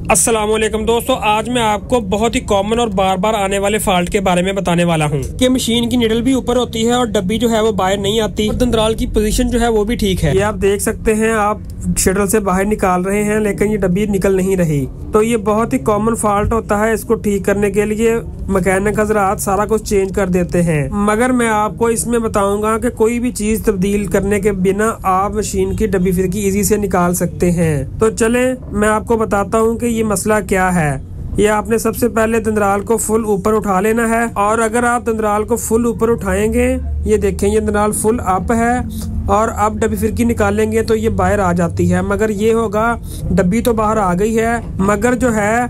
अस्सलाम वालेकुम दोस्तों, आज मैं आपको बहुत ही कॉमन और बार बार आने वाले फॉल्ट के बारे में बताने वाला हूँ कि मशीन की निडल भी ऊपर होती है और डब्बी जो है वो बाहर नहीं आती और दंदराल की पोजीशन जो है वो भी ठीक है। ये आप देख सकते हैं, आप शटल से बाहर निकाल रहे हैं लेकिन ये डब्बी निकल नहीं रही। तो ये बहुत ही कॉमन फॉल्ट होता है। इसको ठीक करने के लिए मैकेनिक हजरात सारा कुछ चेंज कर देते हैं, मगर मैं आपको इसमें बताऊंगा कि कोई भी चीज तब्दील करने के बिना आप मशीन की डब्बी फिरकी इजी से निकाल सकते हैं। तो चले मैं आपको बताता हूँ कि ये मसला क्या है। ये आपने सबसे पहले दंदराल को फुल ऊपर उठा लेना है, और अगर आप दंदराल को फुल ऊपर उठाएंगे, ये देखें ये दंदराल फुल अप है, और अब डब्बी फिरकी निकालेंगे तो ये बाहर आ जाती है। मगर ये होगा डब्बी तो बाहर आ गई है, मगर जो है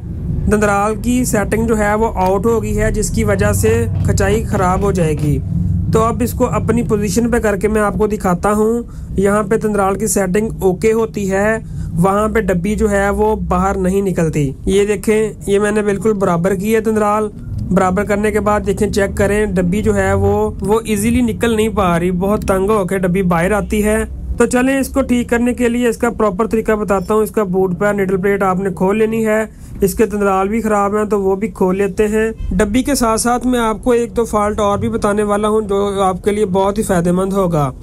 दंदराल की सेटिंग जो है वो आउट हो गई है, जिसकी वजह से खचाई खराब हो जाएगी। तो अब इसको अपनी पोजीशन पे करके मैं आपको दिखाता हूँ। यहाँ पे दंदराल की सेटिंग ओके होती है, वहाँ पे डब्बी जो है वो बाहर नहीं निकलती। ये देखें, ये मैंने बिल्कुल बराबर की है दंदराल। बराबर करने के बाद देखें, चेक करें, डब्बी जो है वो इजीली निकल नहीं पा रही, बहुत तंग होकर डब्बी बाहर आती है। तो चलें इसको ठीक करने के लिए इसका प्रॉपर तरीका बताता हूँ। इसका बूट पर निडल प्लेट आपने खोल लेनी है। इसके दंदराल भी खराब हैं तो वो भी खोल लेते हैं। डब्बी के साथ साथ मैं आपको एक दो फॉल्ट और भी बताने वाला हूँ जो आपके लिए बहुत ही फायदेमंद होगा।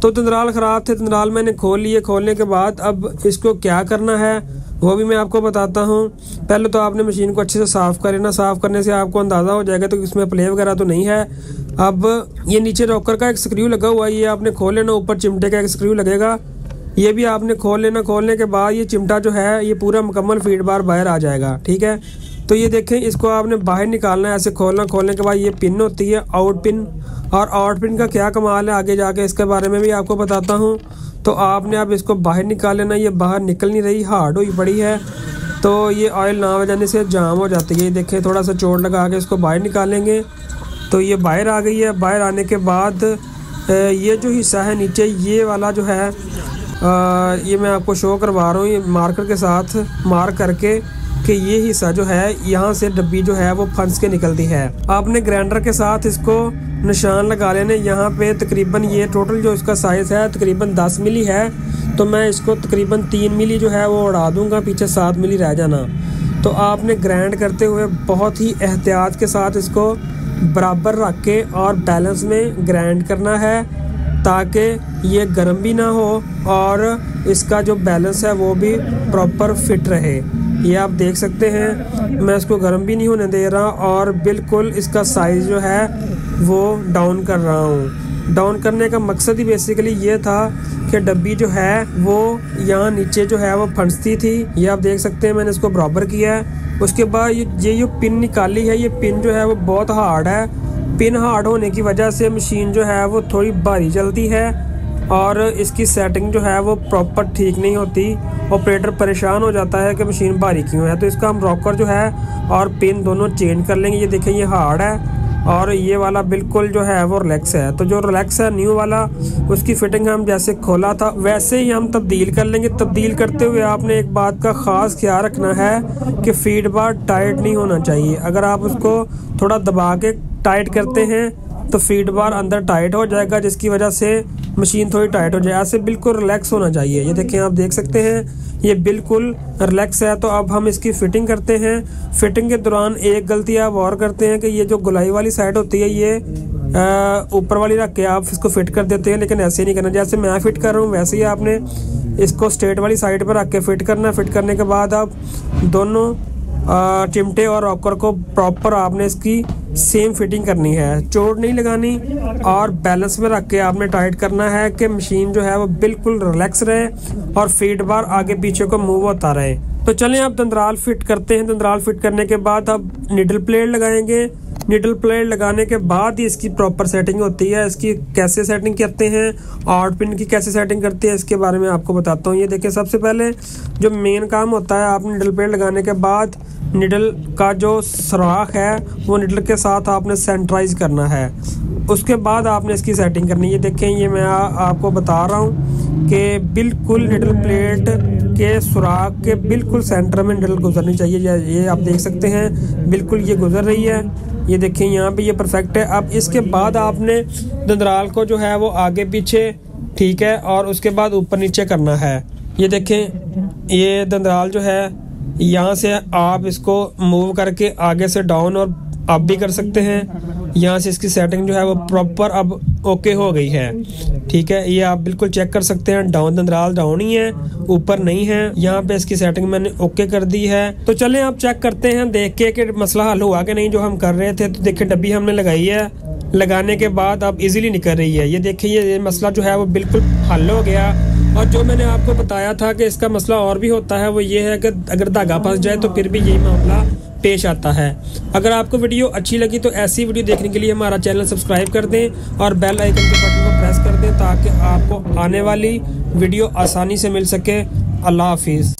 तो दंदराल खराब थे, दंदराल मैंने खोल लिए। खोलने के बाद अब इसको क्या करना है वो भी मैं आपको बताता हूँ। पहले तो आपने मशीन को अच्छे से साफ़ कर लेना। साफ़ करने से आपको अंदाज़ा हो जाएगा तो इसमें प्ले वगैरह तो नहीं है। अब ये नीचे रॉकर का एक स्क्रू लगा हुआ है, ये आपने खोल लेना। ऊपर चिमटे का एक स्क्रू लगेगा, ये भी आपने खोल लेना। खोलने के बाद ये चिमटा जो है ये पूरा मुकम्मल फीड बार बाहर आ जाएगा। ठीक है, तो ये देखें, इसको आपने बाहर निकालना है, ऐसे खोलना। खोलने के बाद ये पिन होती है आउट पिन, और आउट पिन का क्या कमाल है आगे जाके इसके बारे में भी आपको बताता हूँ। तो आपने अब इसको बाहर निकाल लेना। ये बाहर निकल नहीं रही, हार्ड हुई पड़ी है, तो ये ऑयल ना हो जाने से जाम हो जाती है। ये देखें, थोड़ा सा चोट लगा के इसको बाहर निकालेंगे तो ये बाहर आ गई है। बाहर आने के बाद ये जो हिस्सा है नीचे, ये वाला जो है ये मैं आपको शो करवा रहा हूँ, ये मार्कर के साथ मार्क करके कि ये हिस्सा जो है यहाँ से डब्बी जो है वो फंस के निकलती है। आपने ग्राइंडर के साथ इसको निशान लगा लेने। यहाँ पे तकरीबन ये टोटल जो इसका साइज़ है तकरीबन 10 मिली है, तो मैं इसको तकरीबन 3 मिली जो है वो उड़ा दूँगा, पीछे 7 मिली रह जाना। तो आपने ग्राइंड करते हुए बहुत ही एहतियात के साथ इसको बराबर रख के और बैलेंस में ग्राइंड करना है, ताकि ये गर्म भी ना हो और इसका जो बैलेंस है वो भी प्रॉपर फिट रहे। ये आप देख सकते हैं, मैं इसको गर्म भी नहीं होने दे रहा और बिल्कुल इसका साइज़ जो है वो डाउन कर रहा हूँ। डाउन करने का मकसद ही बेसिकली ये था कि डब्बी जो है वो यहाँ नीचे जो है वो फंसती थी। ये आप देख सकते हैं, मैंने इसको बराबर किया है। उसके बाद ये जो पिन निकाली है, ये पिन जो है वो बहुत हार्ड है। पिन हार्ड होने की वजह से मशीन जो है वो थोड़ी भारी चलती है और इसकी सेटिंग जो है वो प्रॉपर ठीक नहीं होती। ऑपरेटर परेशान हो जाता है कि मशीन भारी क्यों है। तो इसका हम रॉकर जो है और पिन दोनों चेंज कर लेंगे। ये देखें, ये हार्ड है और ये वाला बिल्कुल जो है वो रिलैक्स है। तो जो रिलैक्स है न्यू वाला, उसकी फिटिंग हम जैसे खोला था वैसे ही हम तब्दील कर लेंगे। तब्दील करते हुए आपने एक बात का ख़ास ख्याल रखना है कि फीड बार टाइट नहीं होना चाहिए। अगर आप उसको थोड़ा दबा के टाइट करते हैं तो फीड बार अंदर टाइट हो जाएगा, जिसकी वजह से मशीन थोड़ी टाइट हो जाए। ऐसे बिल्कुल रिलैक्स होना चाहिए। ये देखें, आप देख सकते हैं ये बिल्कुल रिलैक्स है। तो अब हम इसकी फ़िटिंग करते हैं। फ़िटिंग के दौरान एक गलती आप और करते हैं कि ये जो गुलाई वाली साइड होती है ये ऊपर वाली रख के आप इसको फिट कर देते हैं, लेकिन ऐसे नहीं करना। जैसे मैं फिट कर रहा हूँ वैसे ही आपने इसको स्ट्रेट वाली साइड पर रख के फिट करना। फिट करने के बाद आप दोनों चिमटे और रॉकर को प्रॉपर आपने इसकी सेम फिटिंग करनी है, चोट नहीं लगानी, और बैलेंस में रख के आपने टाइट करना है कि मशीन जो है वो बिल्कुल रिलैक्स रहे और फीड बार आगे पीछे को मूव होता रहे। तो चलें अब दंदराल फिट करते हैं। दंदराल फिट करने के बाद अब निडल प्लेट लगाएंगे। निडल प्लेट लगाने के बाद ही इसकी प्रॉपर सेटिंग होती है। इसकी कैसे सेटिंग करते हैं, आउट पिन की कैसे सेटिंग करती है, इसके बारे में आपको बताता हूँ। ये देखिए, सबसे पहले जो मेन काम होता है, आप निडल प्लेट लगाने के बाद निडल का जो सुराख है वो निडल के साथ आपने सेंटराइज करना है। उसके बाद आपने इसकी सेटिंग करनी है। ये देखें, ये मैं आपको बता रहा हूँ कि बिल्कुल निडल प्लेट के सुराख के बिल्कुल सेंटर में निडल गुजरनी चाहिए। ये आप देख सकते हैं, बिल्कुल ये गुजर रही है। ये देखें, यहाँ पे ये परफेक्ट है। अब इसके बाद आपने दंदराल को जो है वो आगे पीछे, ठीक है, और उसके बाद ऊपर नीचे करना है। ये देखें, ये दंदराल जो है यहाँ से आप इसको मूव करके आगे से डाउन और अप भी कर सकते हैं। यहाँ से इसकी सेटिंग जो है वो प्रॉपर अब ओके हो गई है। ठीक है, ये आप बिल्कुल चेक कर सकते हैं। डाउन दंदराल डाउन ही है, ऊपर नहीं है। यहाँ पे इसकी सेटिंग मैंने ओके कर दी है। तो चलें आप चेक करते हैं देख के कि मसला हल हुआ कि नहीं जो हम कर रहे थे। तो देखिए डब्बी हमने लगाई है, लगाने के बाद अब इजीली निकल रही है। ये देखिए ये मसला जो है वो बिल्कुल हल हो गया। और जो मैंने आपको बताया था कि इसका मसला और भी होता है, वो ये है कि अगर धागा फंस जाए तो फिर भी यही मामला पेश आता है। अगर आपको वीडियो अच्छी लगी तो ऐसी वीडियो देखने के लिए हमारा चैनल सब्सक्राइब कर दें और बेल आइकन के बटन को प्रेस कर दें ताकि आपको आने वाली वीडियो आसानी से मिल सके। अल्लाह हाफिज़।